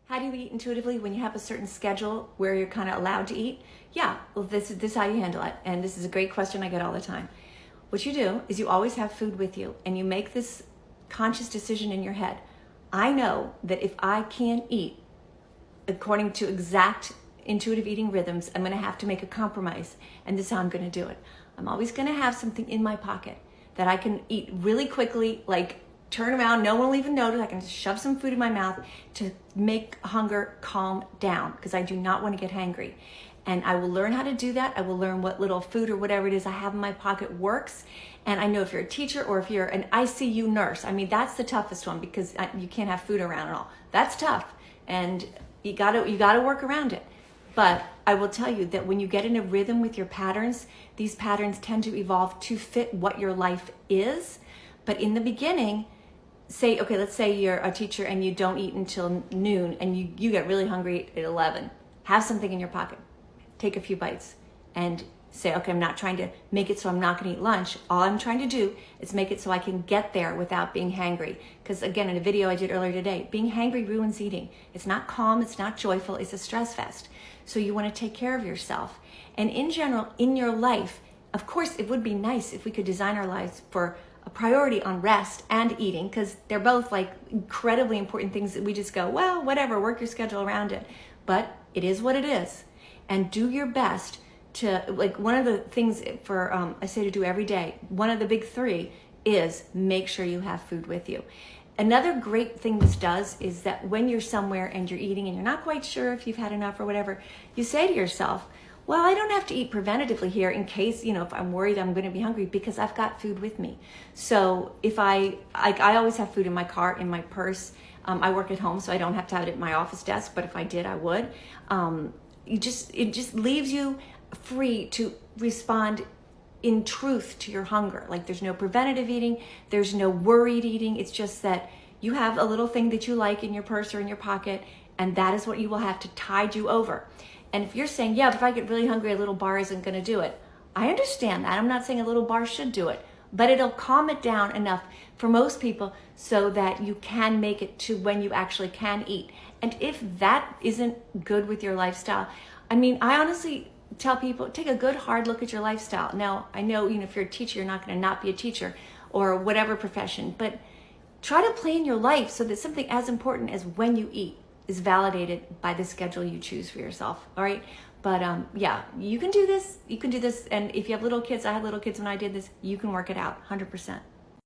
How do you eat intuitively when you have a certain schedule where you're kind of allowed to eat? Yeah, well, this is how you handle it. And this is a great question I get all the time. What you do is you always have food with you, and you make this conscious decision in your head. I know that if I can't eat according to exact intuitive eating rhythms, I'm going to have to make a compromise, and this is how I'm going to do it. I'm always going to have something in my pocket that I can eat really quickly, like turn around, no one will even notice. I can just shove some food in my mouth to make hunger calm down, because I do not want to get hangry. And I will learn how to do that. I will learn what little food or whatever it is I have in my pocket works. And I know if you're a teacher or if you're an ICU nurse, I mean, that's the toughest one, because you can't have food around at all. That's tough. And you gotta work around it. But I will tell you that when you get in a rhythm with your patterns, these patterns tend to evolve to fit what your life is. But in the beginning, let's say you're a teacher and you don't eat until noon, and you get really hungry at 11. Have something in your pocket. Take a few bites and say, okay, I'm not trying to make it so I'm not going to eat lunch. All I'm trying to do is make it so I can get there without being hangry. Because again, in a video I did earlier today, being hangry ruins eating. It's not calm, it's not joyful, it's a stress fest. So you want to take care of yourself. And in general, in your life, of course, it would be nice if we could design our lives for a priority on rest and eating, because they're both like incredibly important things that we just go, well, whatever, work your schedule around it. But it is what it is. And do your best to, like, one of the things I say to do every day, one of the big three is make sure you have food with you. Another great thing this does is that when you're somewhere and you're eating and you're not quite sure if you've had enough or whatever, you say to yourself, well, I don't have to eat preventatively here in case, if I'm worried I'm going to be hungry, because I've got food with me. So if I always have food in my car, in my purse. I work at home, so I don't have to have it at my office desk, but if I did, I would. It just leaves you free to respond in truth to your hunger. Like, there's no preventative eating, there's no worried eating. It's just that you have a little thing that you like in your purse or in your pocket, and that is what you will have to tide you over. And if you're saying, yeah, but if I get really hungry, a little bar isn't going to do it. I understand that. I'm not saying a little bar should do it, but it'll calm it down enough for most people so that you can make it to when you actually can eat. And if that isn't good with your lifestyle, I honestly tell people, take a good hard look at your lifestyle. Now, I know, if you're a teacher, you're not going to not be a teacher or whatever profession, but try to plan your life so that something as important as when you eat is validated by the schedule you choose for yourself. All right. But yeah, you can do this. And if you have little kids, I had little kids when I did this, you can work it out 100%.